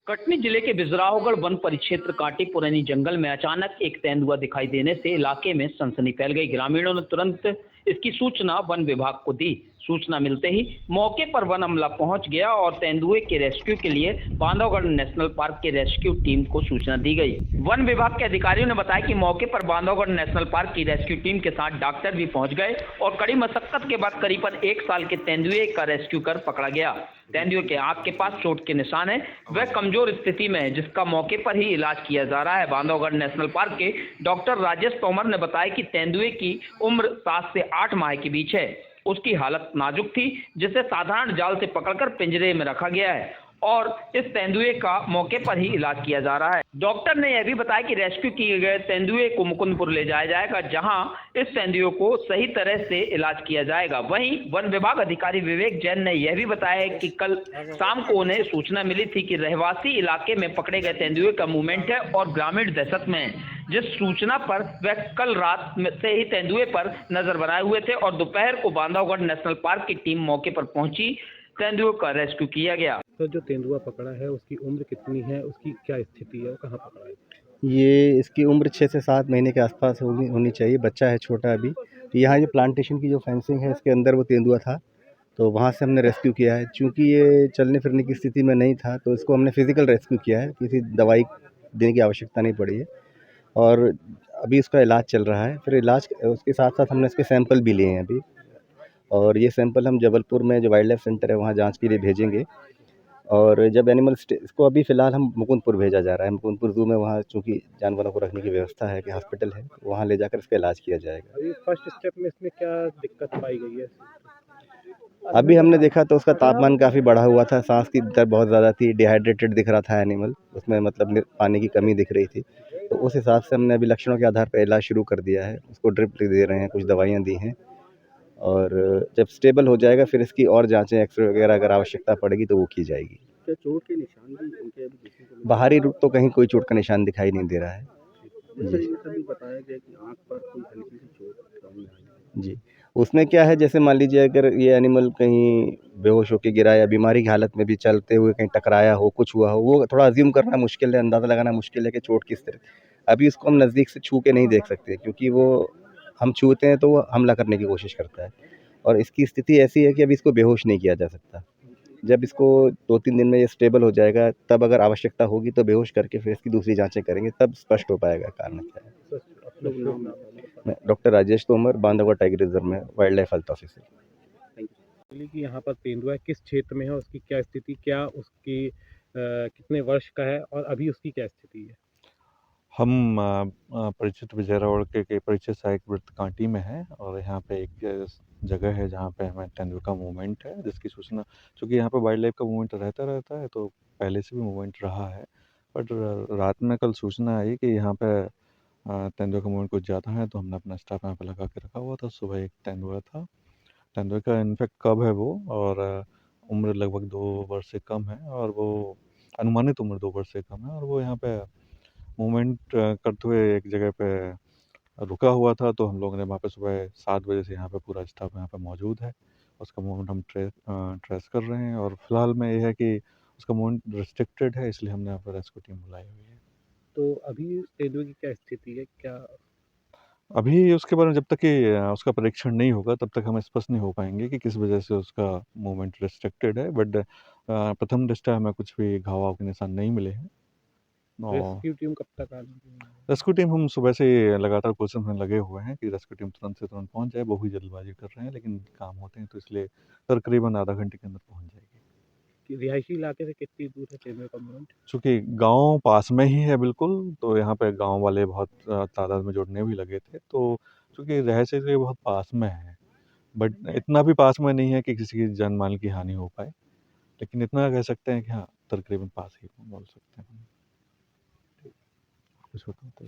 कटनी जिले के बिजरावगढ़ वन परिक्षेत्र कांटी पुरानी जंगल में अचानक एक तेंदुआ दिखाई देने से इलाके में सनसनी फैल गई। ग्रामीणों ने तुरंत इसकी सूचना वन विभाग को दी। सूचना मिलते ही मौके पर वन अमला पहुंच गया और तेंदुए के रेस्क्यू के लिए बांधवगढ़ नेशनल पार्क के रेस्क्यू टीम को सूचना दी गई। वन विभाग के अधिकारियों ने बताया कि मौके पर बांधवगढ़ नेशनल पार्क की रेस्क्यू टीम के साथ डॉक्टर भी पहुंच गए और कड़ी मशक्कत के बाद करीबन 1 साल के तेंदुए का रेस्क्यू कर पकड़ा गया। तेंदुए के आंख के पास चोट के निशान है, वह कमजोर स्थिति में है, जिसका मौके पर ही इलाज किया जा रहा है। बांधवगढ़ नेशनल पार्क के डॉक्टर राजेश तोमर ने बताया कि तेंदुए की उम्र 7 से 8 माह के बीच है। उसकी हालत नाजुक थी, जिसे साधारण जाल से पकड़कर पिंजरे में रखा गया है और इस तेंदुए का मौके पर ही इलाज किया जा रहा है। डॉक्टर ने यह भी बताया कि रेस्क्यू किए गए तेंदुए को मुकुंदपुर ले जाया जाएगा, जहां इस तेंदुए को सही तरह से इलाज किया जाएगा। वहीं वन विभाग अधिकारी विवेक जैन ने यह भी बताया कि कल शाम को उन्हें सूचना मिली थी कि रहवासी इलाके में पकड़े गए तेंदुए का मूवमेंट है और ग्रामीण दहशत में है। जिस सूचना पर वह कल रात से ही तेंदुए पर नजर बनाए हुए थे और दोपहर को बांधवगढ़ नेशनल पार्क की टीम मौके पर पहुंची। तेंदुए का रेस्क्यू किया गया। तो जो तेंदुआ पकड़ा है उसकी उम्र कितनी है, उसकी क्या स्थिति है, वो कहाँ पकड़ा है? ये इसकी उम्र 6 से 7 महीने के आसपास होनी चाहिए। बच्चा है छोटा अभी। तो यहाँ ये प्लांटेशन की जो फेंसिंग है इसके अंदर वो तेंदुआ था, तो वहाँ से हमने रेस्क्यू किया है। चूँकि ये चलने फिरने की स्थिति में नहीं था तो इसको हमने फिज़िकल रेस्क्यू किया है, किसी दवाई देने की आवश्यकता नहीं पड़ी है और अभी इसका इलाज चल रहा है। फिर इलाज उसके साथ-साथ हमने इसके सैंपल भी लिए हैं अभी और ये सैंपल हम जबलपुर में जो वाइल्ड लाइफ सेंटर है वहाँ जाँच के लिए भेजेंगे। और जब इसको अभी फ़िलहाल हम मुकुंदपुर भेजा जा रहा है। मुकुंदपुर ज़ू में वहाँ चूँकि जानवरों को रखने की व्यवस्था है कि हॉस्पिटल है, वहाँ ले जाकर इसका इलाज किया जाएगा। अभी फर्स्ट स्टेप में इसमें क्या दिक्कत पाई गई है? अभी हमने देखा तो उसका तापमान काफ़ी बढ़ा हुआ था, साँस की दर बहुत ज़्यादा थी, डिहाइड्रेटेड दिख रहा था एनिमल, उसमें मतलब पानी की कमी दिख रही थी। तो उस हिसाब से हमने अभी लक्षणों के आधार पर इलाज शुरू कर दिया है। उसको ड्रिप दे रहे हैं, कुछ दवाइयाँ दी हैं और जब स्टेबल हो जाएगा फिर इसकी और जाँचें, एक्स-रे वगैरह अगर आवश्यकता पड़ेगी तो वो की जाएगी। क्या चोट के निशान भी उनके अभी देखने को मिले? बाहरी रूप तो कहीं कोई चोट का निशान दिखाई नहीं दे रहा है। जी। ये सभी बताया गया कि आँख पर कोई हल्की सी चोट सामने आई है। जी, उसमें क्या है, जैसे मान लीजिए अगर ये एनिमल कहीं बेहोश होके गिरा या बीमारी की हालत में भी चलते हुए कहीं टकराया हो, कुछ हुआ हो, वो थोड़ा अज़्यूम करना मुश्किल है, अंदाज़ा लगाना मुश्किल है कि चोट किस तरह। अभी उसको हम नज़दीक से छू के नहीं देख सकते क्योंकि वो हम छूते हैं तो वो हमला करने की कोशिश करता है और इसकी स्थिति ऐसी है कि अभी इसको बेहोश नहीं किया जा सकता। जब इसको 2-3 दिन में ये स्टेबल हो जाएगा, तब अगर आवश्यकता होगी तो बेहोश करके फिर इसकी दूसरी जाँचें करेंगे, तब स्पष्ट हो पाएगा कारण क्या है। सर, अपना नाम बताइए। मैं doctor Rajesh Tomar, Bandhavgarh tiger reserve में wildlife health officer. Thank you. बोलिए कि यहाँ पर तेंदुआ किस क्षेत्र में है, उसकी क्या स्थिति, क्या उसकी कितने वर्ष का है और अभी उसकी क्या स्थिति है? हम परिचित विजयरावड़ के परिचित सहायक वृत्त कांटी में हैं और यहाँ पे एक जगह है जहाँ पे हमें तेंदुए का मूवमेंट है, जिसकी सूचना, चूँकि यहाँ पे वाइल्ड लाइफ का मूवमेंट रहता है तो पहले से भी मूवमेंट रहा है। बट रात में कल सूचना आई कि यहाँ पे तेंदुए का मूवमेंट कुछ ज़्यादा है, तो हमने अपना स्टाफ यहाँ पे लगा के रखा हुआ था। सुबह एक तेंदुआ था, तेंदुए का इनफैक्ट कब है वो, और उम्र लगभग 2 वर्ष से कम है और वो अनुमानित उम्र 2 वर्ष से कम है और वो यहाँ पे मूवमेंट करते हुए एक जगह पे रुका हुआ था। तो हम लोगों ने वहाँ पे सुबह 7 बजे से यहाँ पे पूरा स्टाफ यहाँ पे मौजूद है। उसका मूवमेंट हम ट्रेस कर रहे हैं और फिलहाल में ये है कि उसका मूवमेंट रिस्ट्रिक्टेड है, इसलिए हमने यहाँ पर रेस्क्यू टीम बुलाई हुई है। तो अभी तेंदुए की क्या स्थिति है? क्या अभी उसके बारे में जब तक कि उसका परीक्षण नहीं होगा तब तक हम स्पष्ट नहीं हो पाएंगे कि किस वजह से उसका मूवमेंट रिस्ट्रिक्टेड है। बट प्रथम दृष्टया हमें कुछ भी घाव के निशान नहीं मिले हैं। रेस्क्यू टीम कब तक आ जाएगी? रेस्क्यू टीम हम सुबह से लगातार कोशिश में लगे हुए हैं कि रेस्क्यू टीम तुरंत से तुरंत पहुंच जाए। बहुत ही जल्दबाजी कर रहे हैं, लेकिन काम होते हैं तो इसलिए तकरीबन आधा घंटे के अंदर पहुंच जाएगी। कि रिहायशी इलाके से कितनी दूर है तेंदुए का मूवमेंट? चूँकि गाँव पास में ही है बिल्कुल, तो यहाँ पे गाँव वाले बहुत तादाद में जुड़ने भी लगे थे। तो चूँकि रिहायशी से बहुत पास में है, बट इतना भी पास में नहीं है कि किसी की जान-माल की हानि हो पाए। लेकिन इतना कह सकते हैं कि हाँ, तकरीबन पास ही बोल सकते हैं हम। कुछ बताते